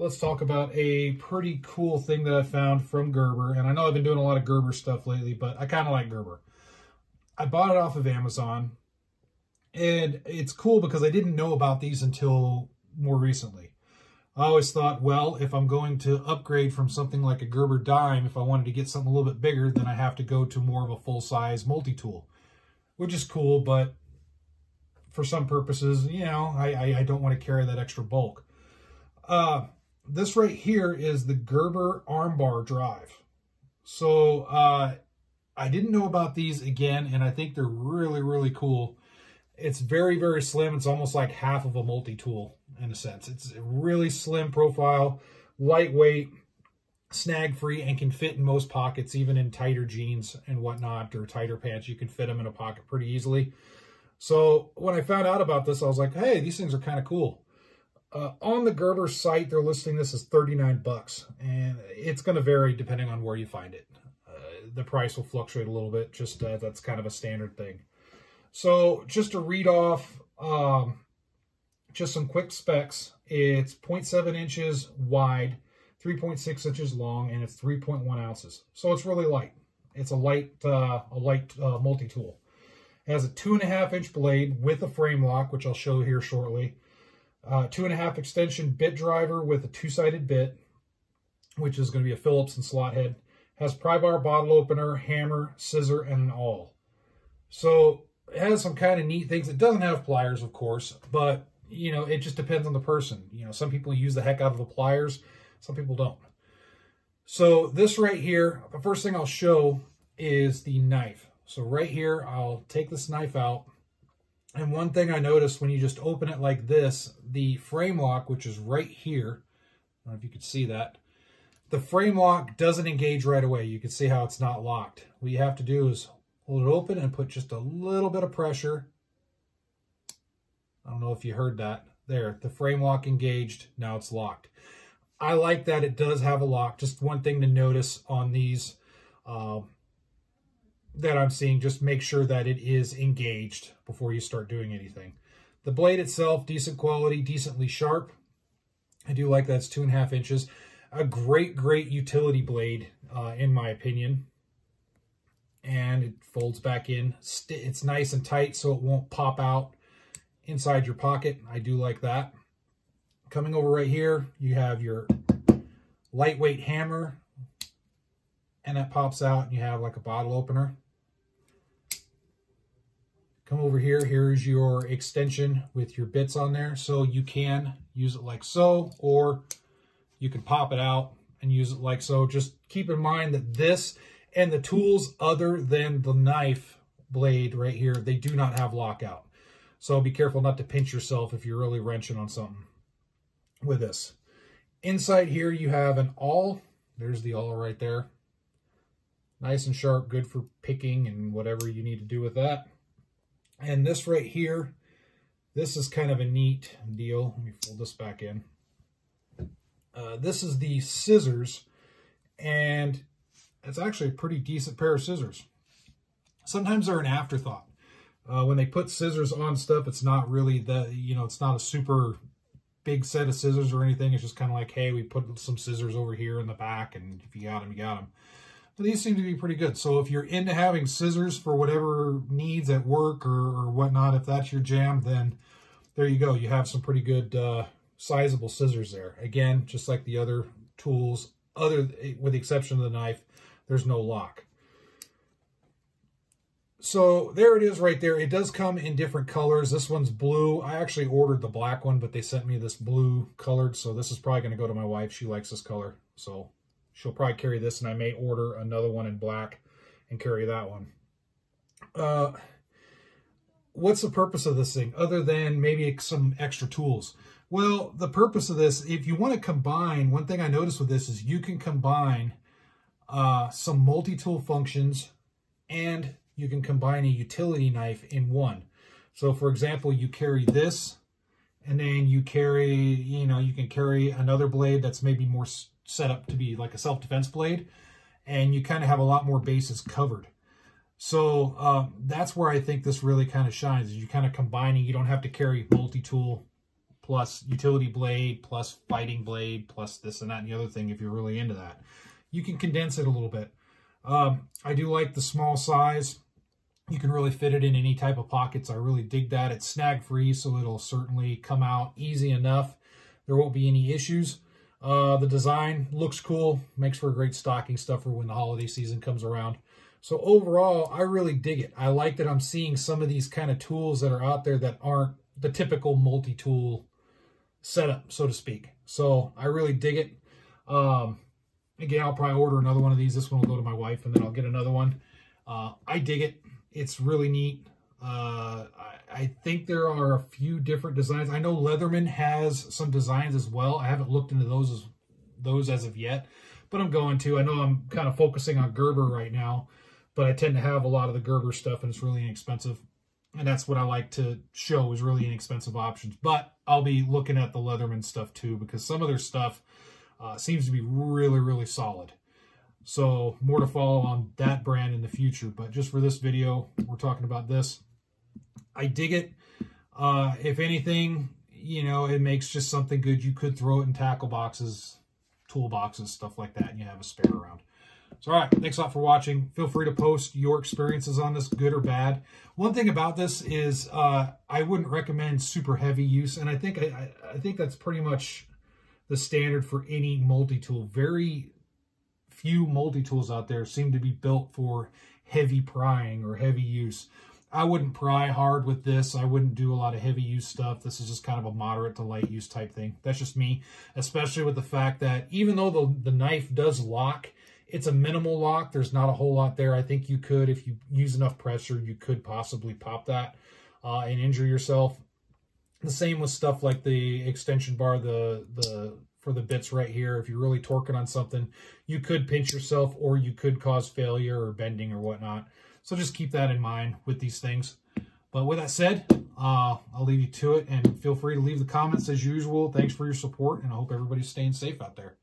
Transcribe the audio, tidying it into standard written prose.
let's talk about a pretty cool thing that I found from Gerber. And I know I've been doing a lot of Gerber stuff lately, but I kind of like Gerber. I bought it off of Amazon. And it's cool because I didn't know about these until more recently. I always thought, well, if I'm going to upgrade from something like a Gerber dime, if I wanted to get something a little bit bigger, then I have to go to more of a full-size multi-tool, which is cool, but for some purposes, you know, I don't want to carry that extra bulk. This right here is the Gerber Armbar drive. So I didn't know about these again, and I think they're really, really cool. It's very, very slim. It's almost like half of a multi-tool in a sense. It's a really slim profile, lightweight, snag-free, and can fit in most pockets, even in tighter jeans and whatnot, or tighter pants. You can fit them in a pocket pretty easily. So when I found out about this, I was like, hey, these things are kind of cool. On the Gerber site, they're listing this as 39 bucks, and it's going to vary depending on where you find it. The price will fluctuate a little bit, just that's kind of a standard thing. So just to read off just some quick specs, it's 0.7 inches wide, 3.6 inches long, and it's 3.1 ounces. So it's really light. It's a light multi-tool. It has a 2.5-inch blade with a frame lock, which I'll show here shortly. 2.5 extension bit driver with a 2-sided bit, which is going to be a Phillips and slot head. Has pry bar, bottle opener, hammer, scissor, and an awl. So it has some kind of neat things. It doesn't have pliers, of course, but, you know, it just depends on the person. You know, some people use the heck out of the pliers. Some people don't. So this right here, the first thing I'll show is the knife. So right here, I'll take this knife out. And one thing I noticed when you just open it like this, the frame lock, which is right here, I don't know if you can see that, the frame lock doesn't engage right away. You can see how it's not locked. What you have to do is hold it open and put just a little bit of pressure. I don't know if you heard that. There, the frame lock engaged. Now it's locked. I like that it does have a lock. Just one thing to notice on these that I'm seeing, just make sure that it is engaged before you start doing anything. The blade itself, decent quality, decently sharp. I do like that it's 2.5 inches. A great, great utility blade, in my opinion. And it folds back in. It's nice and tight so it won't pop out inside your pocket. I do like that. Coming over right here, you have your lightweight hammer, and that pops out, and you have like a bottle opener. Come over here, here's your extension with your bits on there. So you can use it like so, or you can pop it out and use it like so. Just keep in mind that this and the tools other than the knife blade right here, they do not have lockout. So be careful not to pinch yourself if you're really wrenching on something with this. Inside here you have an awl. There's the awl right there. Nice and sharp, good for picking and whatever you need to do with that. And this right here, this is kind of a neat deal. Let me fold this back in. This is the scissors, and it's actually a pretty decent pair of scissors. Sometimes they're an afterthought. When they put scissors on stuff, it's not really it's not a super big set of scissors or anything. It's just kind of like, hey, we put some scissors over here in the back, and if you got them, you got them. But these seem to be pretty good. So if you're into having scissors for whatever needs at work or whatnot, if that's your jam, then there you go. You have some pretty good sizable scissors there. Again, just like the other tools, with the exception of the knife, there's no lock. So there it is right there. It does come in different colors. This one's blue. I actually ordered the black one, but they sent me this blue colored. So this is probably going to go to my wife. She likes this color. So she'll probably carry this, and I may order another one in black and carry that one. What's the purpose of this thing other than maybe some extra tools? Well, the purpose of this, if you want to combine, one thing I noticed with this is you can combine some multi-tool functions, and you can combine a utility knife in one. So for example, you carry this, and then you carry, you can carry another blade that's maybe more set up to be like a self-defense blade, and you kind of have a lot more bases covered. So that's where I think this really kind of shines, is you kind of combining. You don't have to carry multi-tool plus utility blade, plus fighting blade, plus this and that and the other thing if you're really into that. You can condense it a little bit. I do like the small size. You can really fit it in any type of pockets. I really dig that. It's snag free, so it'll certainly come out easy enough. There won't be any issues. The design looks cool, makes for a great stocking stuffer when the holiday season comes around. So overall, I really dig it. I like that I'm seeing some of these kind of tools that are out there that aren't the typical multi-tool setup, so to speak. So I really dig it. Again, I'll probably order another one of these. This one will go to my wife, and then I'll get another one. I dig it. It's really neat. I think there are a few different designs. I know Leatherman has some designs as well. I haven't looked into those as of yet, but I'm going to. I know I'm kind of focusing on Gerber right now, but I tend to have a lot of the Gerber stuff, and it's really inexpensive. And that's what I like to show, is really inexpensive options. But I'll be looking at the Leatherman stuff too, because some of their stuff seems to be really, really solid. So more to follow on that brand in the future. But just for this video, we're talking about this. I dig it. If anything, you know, it makes just something good. You could throw it in tackle boxes, tool boxes, stuff like that, and you have a spare around. So, all right, thanks a lot for watching. Feel free to post your experiences on this, good or bad. One thing about this is I wouldn't recommend super heavy use, and I think that's pretty much the standard for any multi-tool. Very few multi-tools out there seem to be built for heavy prying or heavy use. I wouldn't pry hard with this. I wouldn't do a lot of heavy use stuff. This is just kind of a moderate to light use type thing. That's just me, especially with the fact that even though the knife does lock, it's a minimal lock. There's not a whole lot there. I think you could, if you use enough pressure, you could possibly pop that and injure yourself. The same with stuff like the extension bar, for the bits right here. If you're really torquing on something, you could pinch yourself, or you could cause failure or bending or whatnot. So just keep that in mind with these things. But with that said, I'll leave you to it, and feel free to leave the comments as usual. Thanks for your support, and I hope everybody's staying safe out there.